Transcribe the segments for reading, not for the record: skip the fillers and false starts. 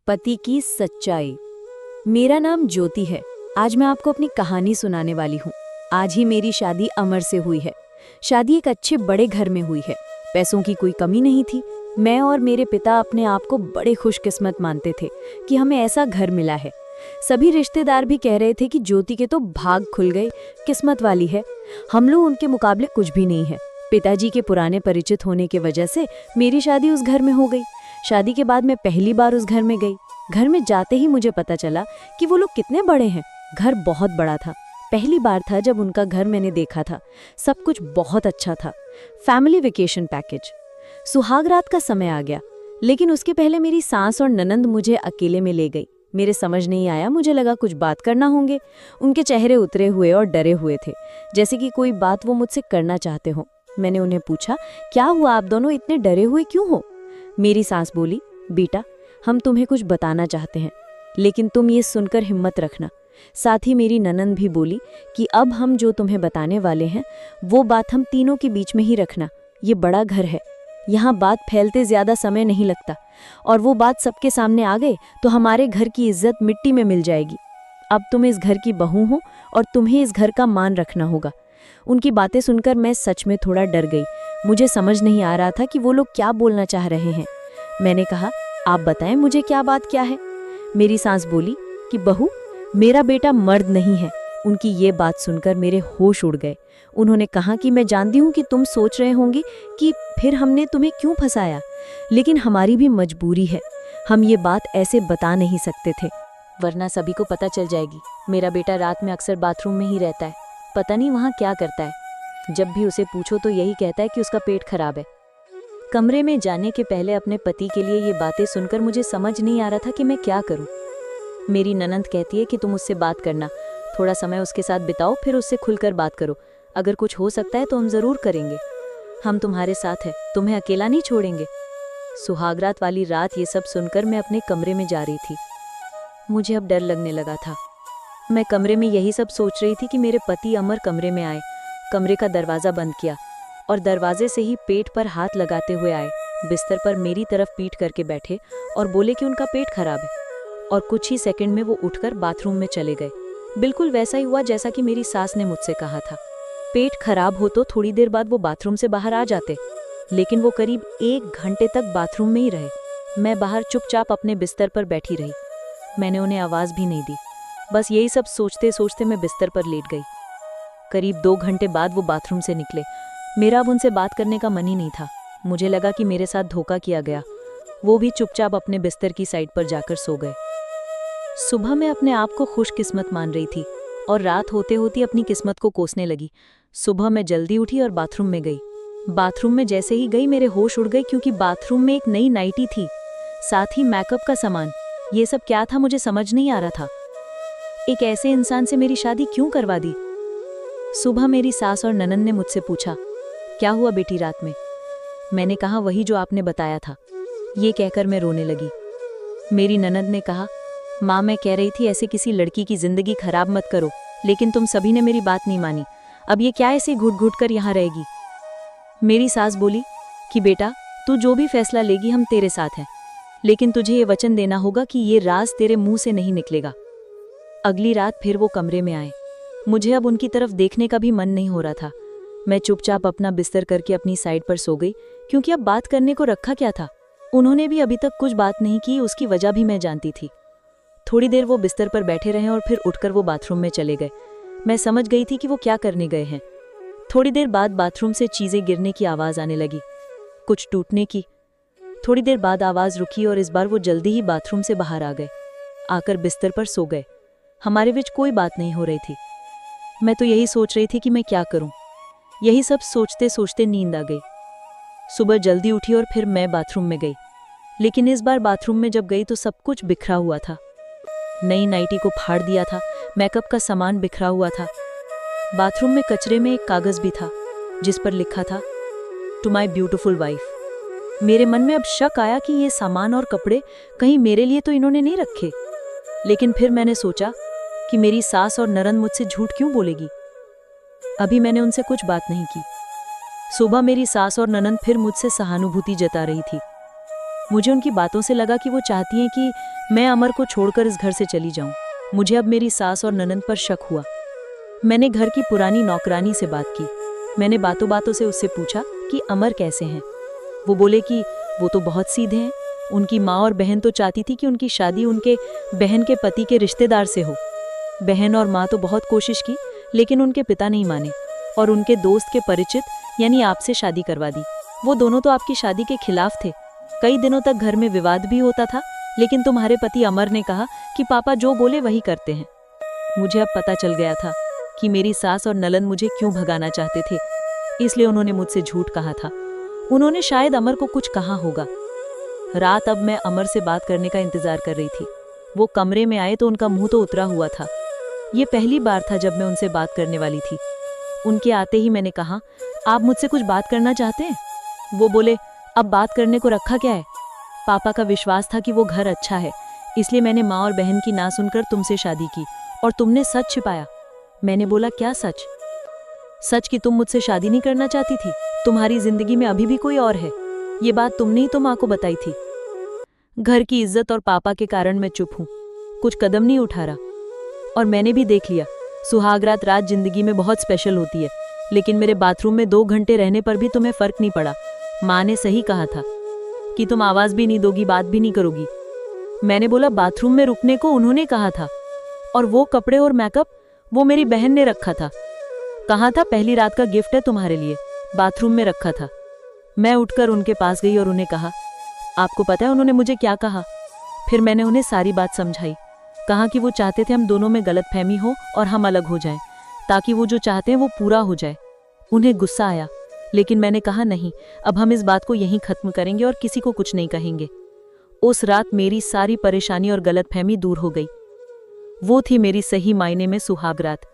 पति की सच्चाई। मेरा नाम ज्योति है। आज मैं आपको अपनी कहानी सुनाने वाली हूँ। आज ही मेरी शादी अमर से हुई है। शादी एक अच्छे बड़े घर में हुई है। पैसों की कोई कमी नहीं थी। मैं और मेरे पिता अपने आप को बड़े खुशकिस्मत मानते थे कि हमें ऐसा घर मिला है। सभी रिश्तेदार भी कह रहे थे कि ज्योति के तो भाग खुल गए, किस्मत वाली है। हम लोग उनके मुकाबले कुछ भी नहीं है। पिताजी के पुराने परिचित होने की वजह से मेरी शादी उस घर में हो गई। शादी के बाद मैं पहली बार उस घर में गई। घर में जाते ही मुझे पता चला कि वो लोग कितने बड़े हैं। घर बहुत बड़ा था। पहली बार था जब उनका घर मैंने देखा था। सब कुछ बहुत अच्छा था। Family vacation package. सुहाग रात का समय आ गया, लेकिन उसके पहले मेरी सास और ननंद मुझे अकेले में ले गई। मेरे समझ नहीं आया, मुझे लगा कुछ बात करना होंगे। उनके चेहरे उतरे हुए और डरे हुए थे, जैसे कि कोई बात वो मुझसे करना चाहते हो। मैंने उन्हें पूछा, क्या हुआ, आप दोनों इतने डरे हुए क्यों हो? मेरी सास बोली, बेटा हम तुम्हें कुछ बताना चाहते हैं, लेकिन तुम ये सुनकर हिम्मत रखना। साथ ही मेरी ननंद भी बोली कि अब हम जो तुम्हें बताने वाले हैं वो बात हम तीनों के बीच में ही रखना। ये बड़ा घर है, यहाँ बात फैलते ज्यादा समय नहीं लगता, और वो बात सबके सामने आ गई तो हमारे घर की इज्जत मिट्टी में मिल जाएगी। अब तुम इस घर की बहू हो और तुम्हें इस घर का मान रखना होगा। उनकी बातें सुनकर मैं सच में थोड़ा डर गई। मुझे समझ नहीं आ रहा था कि वो लोग क्या बोलना चाह रहे हैं। मैंने कहा, आप बताएं मुझे क्या बात क्या है? मेरी सास बोली कि बहू, मेरा बेटा मर्द नहीं है। उनकी ये बात सुनकर मेरे होश उड़ गए। उन्होंने कहा कि मैं जानती हूँ कि तुम सोच रहे होंगे कि फिर हमने तुम्हें क्यों फंसाया, लेकिन हमारी भी मजबूरी है। हम ये बात ऐसे बता नहीं सकते थे, वरना सभी को पता चल जाएगी। मेरा बेटा रात में अक्सर बाथरूम में ही रहता है। पता नहीं वहाँ क्या करता है। जब भी उसे पूछो तो यही कहता है कि उसका पेट खराब है। कमरे में जाने के पहले अपने पति के लिए ये बातें सुनकर मुझे समझ नहीं आ रहा था कि मैं क्या करूं। मेरी ननंद कहती है कि तुम उससे बात करना, थोड़ा समय उसके साथ बिताओ, फिर उससे खुलकर बात करो। अगर कुछ हो सकता है तो हम जरूर करेंगे। हम तुम्हारे साथ हैं, तुम्हें अकेला नहीं छोड़ेंगे। सुहागरात वाली रात ये सब सुनकर मैं अपने कमरे में जा रही थी। मुझे अब डर लगने लगा था। मैं कमरे में यही सब सोच रही थी कि मेरे पति अमर कमरे में आए। कमरे का दरवाज़ा बंद किया और दरवाजे से ही पेट पर हाथ लगाते हुए आए। बिस्तर पर मेरी तरफ पीठ करके बैठे और बोले कि उनका पेट खराब है, और कुछ ही सेकंड में वो उठकर बाथरूम में चले गए। बिल्कुल वैसा ही हुआ जैसा कि मेरी सास ने मुझसे कहा था। पेट खराब हो तो थोड़ी देर बाद वो बाथरूम से बाहर आ जाते, लेकिन वो करीब 1 घंटे तक बाथरूम में ही रहे। मैं बाहर चुपचाप अपने बिस्तर पर बैठी रही। मैंने उन्हें आवाज़ भी नहीं दी। बस यही सब सोचते सोचते मैं बिस्तर पर लेट गई। करीब 2 घंटे बाद वो बाथरूम से निकले। मेरा अब उनसे बात करने का मन ही नहीं था। मुझे लगा कि मेरे साथ धोखा किया गया। वो भी चुपचाप अपने बिस्तर की साइड पर जाकर सो गए। सुबह मैं अपने आप को खुशकिस्मत मान रही थी और रात होते होती अपनी किस्मत को कोसने लगी। सुबह मैं जल्दी उठी और बाथरूम में गई। बाथरूम में जैसे ही गई मेरे होश उड़ गए, क्योंकि बाथरूम में एक नई नाइटी थी, साथ ही मेकअप का सामान। ये सब क्या था मुझे समझ नहीं आ रहा था। एक ऐसे इंसान से मेरी शादी क्यों करवा दी? सुबह मेरी सास और ननंद ने मुझसे पूछा, क्या हुआ बेटी रात में? मैंने कहा, वही जो आपने बताया था। ये कहकर मैं रोने लगी। मेरी ननंद ने कहा, माँ मैं कह रही थी ऐसे किसी लड़की की जिंदगी खराब मत करो, लेकिन तुम सभी ने मेरी बात नहीं मानी। अब ये क्या ऐसे घुट घुट कर यहाँ रहेगी? मेरी सास बोली कि बेटा तू जो भी फैसला लेगी हम तेरे साथ हैं, लेकिन तुझे ये वचन देना होगा कि ये राज तेरे मुंह से नहीं निकलेगा। अगली रात फिर वो कमरे में आए। मुझे अब उनकी तरफ देखने का भी मन नहीं हो रहा था। मैं चुपचाप अपना बिस्तर करके अपनी साइड पर सो गई, क्योंकि अब बात करने को रखा क्या था। उन्होंने भी अभी तक कुछ बात नहीं की, उसकी वजह भी मैं जानती थी। थोड़ी देर वो बिस्तर पर बैठे रहे और फिर उठकर वो बाथरूम में चले गए। मैं समझ गई थी कि वो क्या करने गए हैं। थोड़ी देर बाद बाथरूम से चीजें गिरने की आवाज आने लगी, कुछ टूटने की। थोड़ी देर बाद आवाज रुकी और इस बार वो जल्दी ही बाथरूम से बाहर आ गए। आकर बिस्तर पर सो गए। हमारे बीच कोई बात नहीं हो रही थी। मैं तो यही सोच रही थी कि मैं क्या करूं। यही सब सोचते सोचते नींद आ गई। सुबह जल्दी उठी और फिर मैं बाथरूम में गई, लेकिन इस बार बाथरूम में जब गई तो सब कुछ बिखरा हुआ था। नई नाइटी को फाड़ दिया था, मेकअप का सामान बिखरा हुआ था। बाथरूम में कचरे में एक कागज भी था जिस पर लिखा था, टू माई ब्यूटिफुल वाइफ। मेरे मन में अब शक आया कि ये सामान और कपड़े कहीं मेरे लिए तो इन्होंने नहीं रखे। लेकिन फिर मैंने सोचा कि मेरी सास और ननंद मुझसे झूठ क्यों बोलेगी। अभी मैंने उनसे कुछ बात नहीं की। सुबह मेरी सास और ननंद फिर मुझसे सहानुभूति जता रही थी। मुझे उनकी बातों से लगा कि वो चाहती हैं कि मैं अमर को छोड़कर इस घर से चली जाऊं। मुझे अब मेरी सास और ननंद पर शक हुआ। मैंने घर की पुरानी नौकरानी से बात की। मैंने बातों बातों से उससे पूछा कि अमर कैसे हैं। वो बोले कि वो तो बहुत सीधे हैं। उनकी माँ और बहन तो चाहती थी कि उनकी शादी उनके बहन के पति के रिश्तेदार से हो। बहन और माँ तो बहुत कोशिश की, लेकिन उनके पिता नहीं माने और उनके दोस्त के परिचित यानी आपसे शादी करवा दी। वो दोनों तो आपकी शादी के खिलाफ थे। कई दिनों तक घर में विवाद भी होता था, लेकिन तुम्हारे पति अमर ने कहा कि पापा जो बोले वही करते हैं। मुझे अब पता चल गया था कि मेरी सास और नलन मुझे क्यों भगाना चाहते थे, इसलिए उन्होंने मुझसे झूठ कहा था। उन्होंने शायद अमर को कुछ कहा होगा। रात अब मैं अमर से बात करने का इंतजार कर रही थी। वो कमरे में आए तो उनका मुंह तो उतरा हुआ था। ये पहली बार था जब मैं उनसे बात करने वाली थी। उनके आते ही मैंने कहा, आप मुझसे कुछ बात करना चाहते हैं? वो बोले, अब बात करने को रखा क्या है? पापा का विश्वास था कि वो घर अच्छा है, इसलिए मैंने माँ और बहन की ना सुनकर तुमसे शादी की और तुमने सच छिपाया। मैंने बोला, क्या सच? सच कि तुम मुझसे शादी नहीं करना चाहती थी। तुम्हारी जिंदगी में अभी भी कोई और है। ये बात तुमने ही तो माँ को बताई थी। घर की इज्जत और पापा के कारण मैं चुप हूँ, कुछ कदम नहीं उठा रहा। और मैंने भी देख लिया, सुहागरात रात जिंदगी में बहुत स्पेशल होती है, लेकिन मेरे बाथरूम में 2 घंटे रहने पर भी तुम्हें फर्क नहीं पड़ा। माँ ने सही कहा था कि तुम आवाज भी नहीं दोगी, बात भी नहीं करोगी। मैंने बोला, बाथरूम में रुकने को उन्होंने कहा था, और वो कपड़े और मेकअप वो मेरी बहन ने रखा था। कहा था पहली रात का गिफ्ट है तुम्हारे लिए, बाथरूम में रखा था। मैं उठकर उनके पास गई और उन्हें कहा, आपको पता है उन्होंने मुझे क्या कहा? फिर मैंने उन्हें सारी बात समझाई। कहा कि वो चाहते थे हम दोनों में गलतफहमी हो और हम अलग हो जाएं, ताकि वो जो चाहते हैं वो पूरा हो जाए। उन्हें गुस्सा आया, लेकिन मैंने कहा नहीं, अब हम इस बात को यहीं खत्म करेंगे और किसी को कुछ नहीं कहेंगे। उस रात मेरी सारी परेशानी और गलतफहमी दूर हो गई। वो थी मेरी सही मायने में सुहागरात।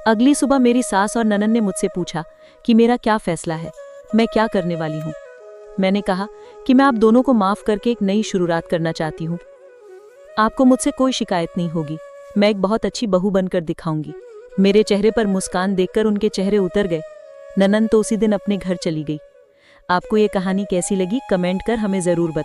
अगली सुबह मेरी सास और ननन ने मुझसे पूछा कि मेरा क्या फैसला है, मैं क्या करने वाली हूँ। मैंने कहा कि मैं आप दोनों को माफ करके एक नई शुरुआत करना चाहती हूँ। आपको मुझसे कोई शिकायत नहीं होगी। मैं एक बहुत अच्छी बहू बनकर दिखाऊंगी। मेरे चेहरे पर मुस्कान देखकर उनके चेहरे उतर गए। ननन तो उसी दिन अपने घर चली गई। आपको ये कहानी कैसी लगी, कमेंट कर हमें जरूर बताएं।